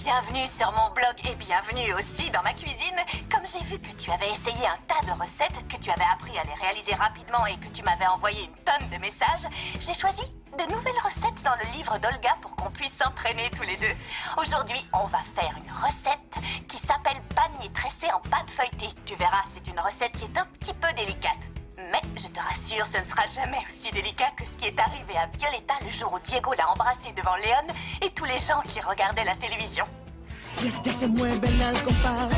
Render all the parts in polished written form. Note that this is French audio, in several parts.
bienvenue sur mon blog et bienvenue aussi dans ma cuisine. Comme j'ai vu que tu avais essayé un tas de recettes, que tu avais appris à les réaliser rapidement et que tu m'avais envoyé une tonne de messages, j'ai choisi de nouvelles recettes dans le livre d'Olga pour qu'on puisse s'entraîner tous les deux. Aujourd'hui, on va faire une recette qui s'appelle panier tressé en pâte feuilletée. Tu verras, c'est une recette qui est un petit peu délicate. Mais je te rassure, ce ne sera jamais aussi délicat que ce qui est arrivé à Violetta le jour où Diego l'a embrassée devant Léon et tous les gens qui regardaient la télévision. Y se mueven al compás,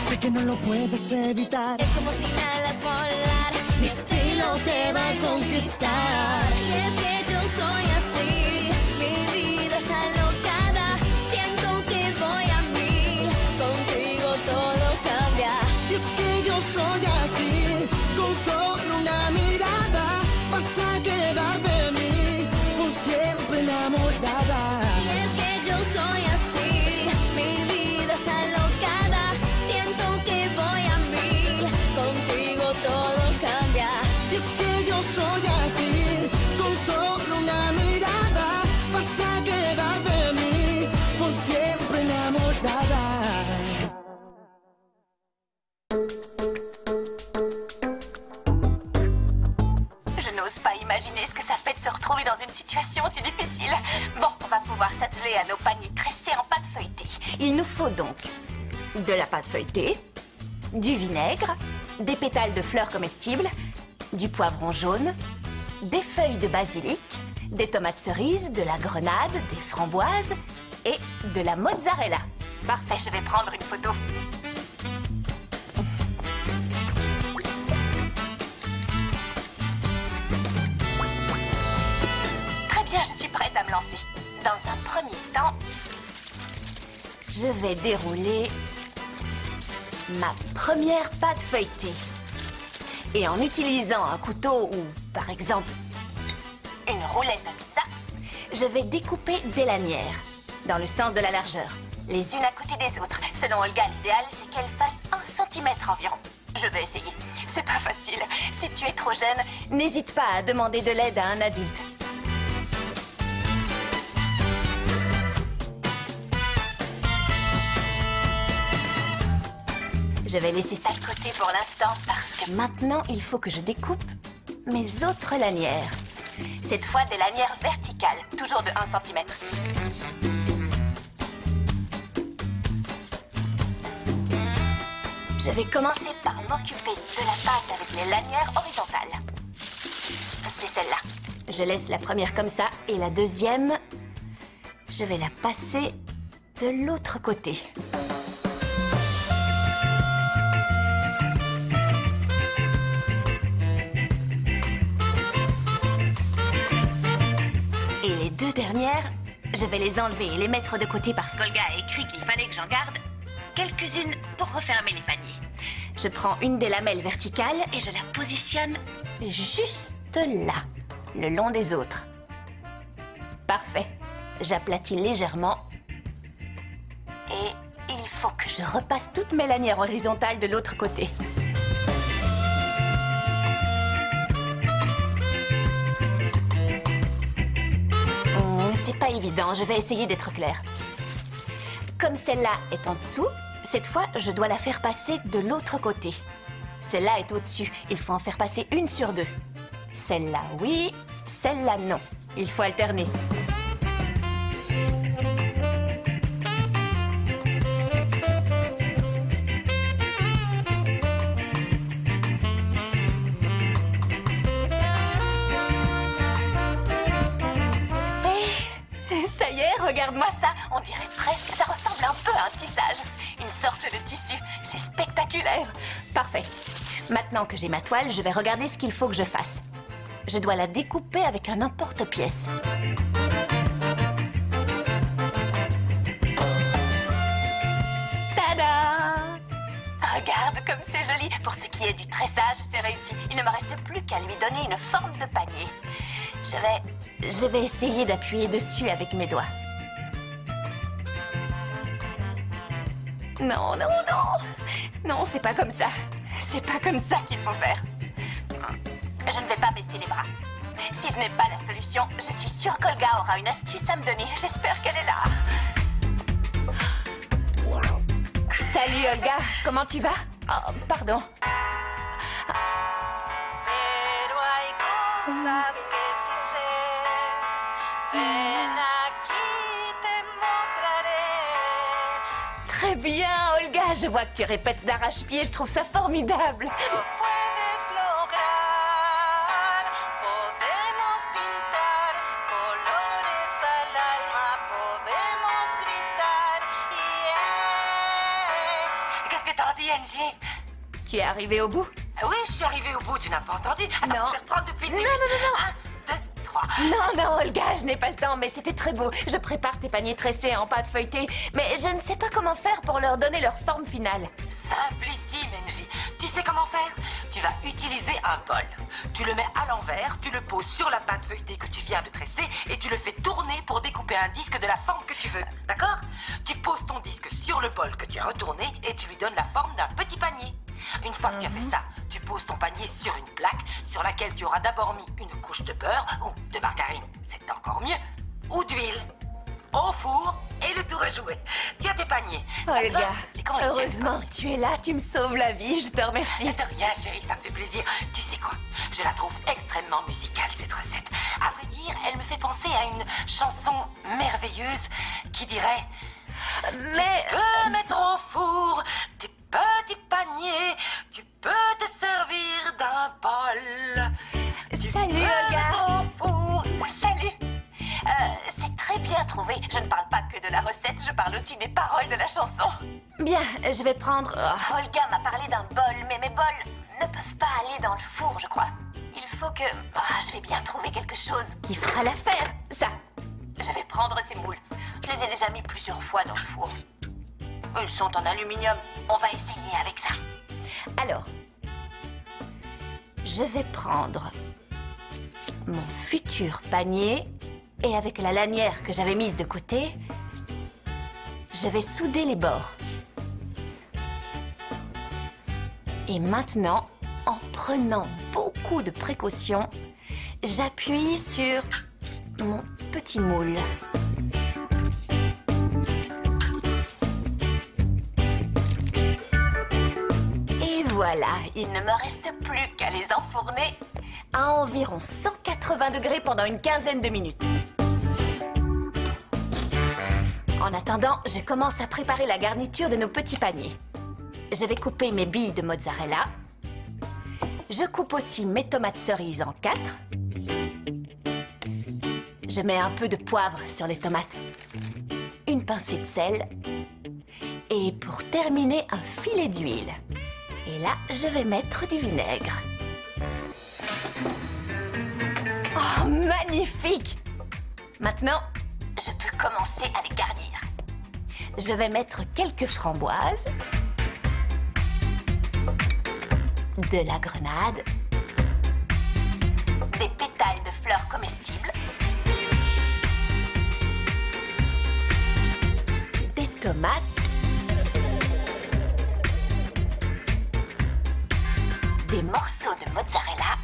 sé que no lo puedes evitar. Es como si alas volar, mi estilo te va a conquistar. Y es que yo soy así, mi vida es alocada, siento que voy a mil, contigo todo cambia. Y es que yo soy así, con solo una mirada, vas a quedar de mí, por siempre enamorada. Y es que yo soy así, mi vida es alocada, siento que voy a mil, contigo todo cambia. Y es que yo soy así, con solo una mirada, vas a quedar de mí, por siempre enamorada. Je n'ose pas imaginer ce que ça fait de se retrouver dans une situation si difficile. Bon, on va pouvoir s'atteler à nos paniers tressés en pâte feuilletée. Il nous faut donc de la pâte feuilletée, du vinaigre, des pétales de fleurs comestibles, du poivron jaune, des feuilles de basilic, des tomates cerises, de la grenade, des framboises et de la mozzarella. Parfait, je vais prendre une photo. Très bien, je suis prête à me lancer. Dans un premier temps, je vais dérouler ma première pâte feuilletée. Et en utilisant un couteau ou, par exemple, une roulette à pizza, je vais découper des lanières dans le sens de la largeur, les unes à côté des autres. Selon Olga, l'idéal, c'est qu'elles fassent 1 cm environ. Je vais essayer. C'est pas facile. Si tu es trop jeune, n'hésite pas à demander de l'aide à un adulte. Je vais laisser ça de côté pour l'instant parce que maintenant, il faut que je découpe mes autres lanières. Cette fois, des lanières verticales, toujours de 1 cm. Je vais commencer par m'occuper de la pâte avec les lanières horizontales. C'est celle-là. Je laisse la première comme ça et la deuxième, je vais la passer de l'autre côté. Et les deux dernières, je vais les enlever et les mettre de côté parce qu'Olga a écrit qu'il fallait que j'en garde quelques-unes pour refermer les paniers. Je prends une des lamelles verticales et je la positionne juste là, le long des autres. Parfait. J'aplatis légèrement. Et il faut que je repasse toutes mes lanières horizontales de l'autre côté. C'est pas évident, je vais essayer d'être claire. Comme celle-là est en dessous, cette fois, je dois la faire passer de l'autre côté. Celle-là est au-dessus, il faut en faire passer une sur deux. Celle-là, oui, celle-là, non. Il faut alterner. Ça y est, regarde-moi ça. On dirait presque, ça ressemble un peu à un tissage. Une sorte de tissu. C'est spectaculaire. Parfait. Maintenant que j'ai ma toile, je vais regarder ce qu'il faut que je fasse. Je dois la découper avec un emporte-pièce. Tada! Regarde comme c'est joli. Pour ce qui est du tressage, c'est réussi. Il ne me reste plus qu'à lui donner une forme de panier. Je vais essayer d'appuyer dessus avec mes doigts. Non, non, non! Non, c'est pas comme ça. C'est pas comme ça qu'il faut faire. Je ne vais pas baisser les bras. Si je n'ai pas la solution, je suis sûre qu'Olga aura une astuce à me donner. J'espère qu'elle est là. Salut Olga, comment tu vas? Oh, pardon. Pero hay cosas que sí sé. Ven aquí, te mostraré. Très bien, Olga, je vois que tu répètes d'arrache-pied, je trouve ça formidable. Lo puedes lograr. Podemos pintar colores al alma. Podemos gritar. Yeah. Qu'est-ce que t'en dis, Angie? Tu es arrivé au bout? Oui, je suis arrivée au bout, tu n'as pas entendu? Attends, Non. je vais reprendre depuis le Non, début. non, non, non. 1, 2, 3. Non, Olga, je n'ai pas le temps, mais c'était très beau. Je prépare tes paniers tressés en pâte feuilletée, mais je ne sais pas comment faire pour leur donner leur forme finale. Simplissime, Angie. Tu sais comment faire? Tu vas utiliser un bol. Tu le mets à l'envers, tu le poses sur la pâte feuilletée que tu viens de tresser et tu le fais tourner pour découper un disque de la forme que tu veux. D'accord? Tu poses ton disque sur le bol que tu as retourné et tu lui donnes la forme d'un petit panier. Une fois que tu as fait ça, tu poses ton panier sur une plaque sur laquelle tu auras d'abord mis une couche de beurre ou de margarine, c'est encore mieux, ou d'huile. Au four et le tour est joué. Tu as tes paniers. Ça te va? Olga, Et comment ils tiennent? heureusement que tu es là, tu me sauves la vie, je te remercie. De rien, chérie, ça me fait plaisir. Tu sais quoi? Je la trouve extrêmement musicale, cette recette. À vrai dire, elle me fait penser à une chanson merveilleuse qui dirait... Mais... Tu peux mettre au four tes petits paniers, tu peux te servir d'un bol. Tu Salut, peux Olga. mettre au four... Salut. C'est très bien trouvé. Je ne parle pas que de la recette, je parle aussi des paroles de la chanson. Bien, je vais prendre... Olga m'a parlé d'un bol, mais mes bols ne peuvent pas aller dans le four, je crois. Il faut que... je vais bien trouver quelque chose qui fera l'affaire. Ça. Je vais prendre ces moules. Je les ai déjà mis plusieurs fois dans le four. Ils sont en aluminium. On va essayer avec ça. Alors, je vais prendre mon futur panier et avec la lanière que j'avais mise de côté, je vais souder les bords. Et maintenant, en prenant beaucoup de précautions, j'appuie sur mon petit moule. Et voilà, il ne me reste plus qu'à les enfourner à environ 180 degrés pendant une quinzaine de minutes. En attendant, je commence à préparer la garniture de nos petits paniers. Je vais couper mes billes de mozzarella. Je coupe aussi mes tomates cerises en 4. Je mets un peu de poivre sur les tomates. Une pincée de sel. Et pour terminer, un filet d'huile. Et là, je vais mettre du vinaigre. Oh, magnifique! Maintenant, je peux commencer à les garnir. Je vais mettre quelques framboises, de la grenade, des pétales de fleurs comestibles, des tomates, des morceaux de mozzarella,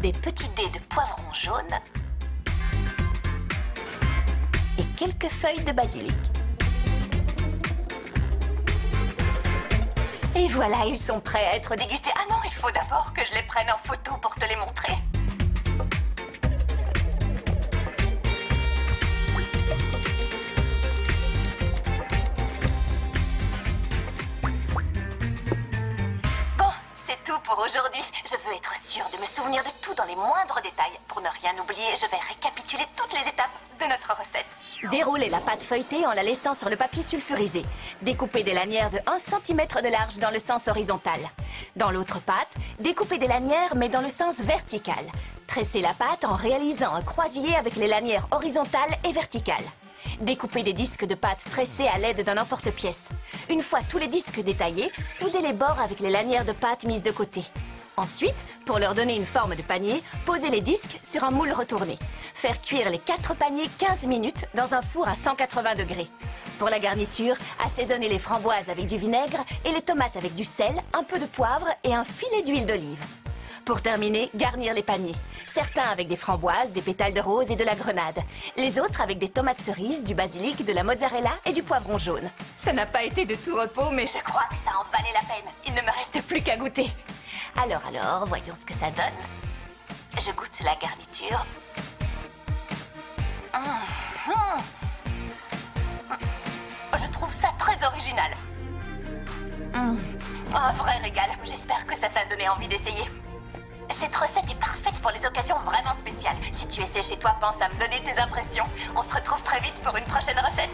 des petits dés de poivron jaune et quelques feuilles de basilic. Et voilà, ils sont prêts à être dégustés. Ah non, il faut d'abord que je les prenne en photo pour te les montrer. Bon, c'est tout pour aujourd'hui. Je veux être sûre de me souvenir de tout dans les moindres détails. Pour ne rien oublier, je vais récapituler toutes les étapes de notre recette. Déroulez la pâte feuilletée en la laissant sur le papier sulfurisé. Découpez des lanières de 1 cm de large dans le sens horizontal. Dans l'autre pâte, découpez des lanières mais dans le sens vertical. Tressez la pâte en réalisant un croisillé avec les lanières horizontales et verticales. Découpez des disques de pâte tressés à l'aide d'un emporte-pièce. Une fois tous les disques détaillés, soudez les bords avec les lanières de pâte mises de côté. Ensuite, pour leur donner une forme de panier, posez les disques sur un moule retourné. Faire cuire les 4 paniers 15 minutes dans un four à 180 degrés. Pour la garniture, assaisonnez les framboises avec du vinaigre et les tomates avec du sel, un peu de poivre et un filet d'huile d'olive. Pour terminer, garnir les paniers. Certains avec des framboises, des pétales de rose et de la grenade. Les autres avec des tomates cerises, du basilic, de la mozzarella et du poivron jaune. Ça n'a pas été de tout repos, mais je crois que ça en valait la peine. Il ne me reste plus qu'à goûter. Alors, voyons ce que ça donne. Je goûte la garniture. Je trouve ça très original. Un vrai régal. J'espère que ça t'a donné envie d'essayer. Cette recette est parfaite pour les occasions vraiment spéciales. Si tu essaies chez toi, pense à me donner tes impressions. On se retrouve très vite pour une prochaine recette.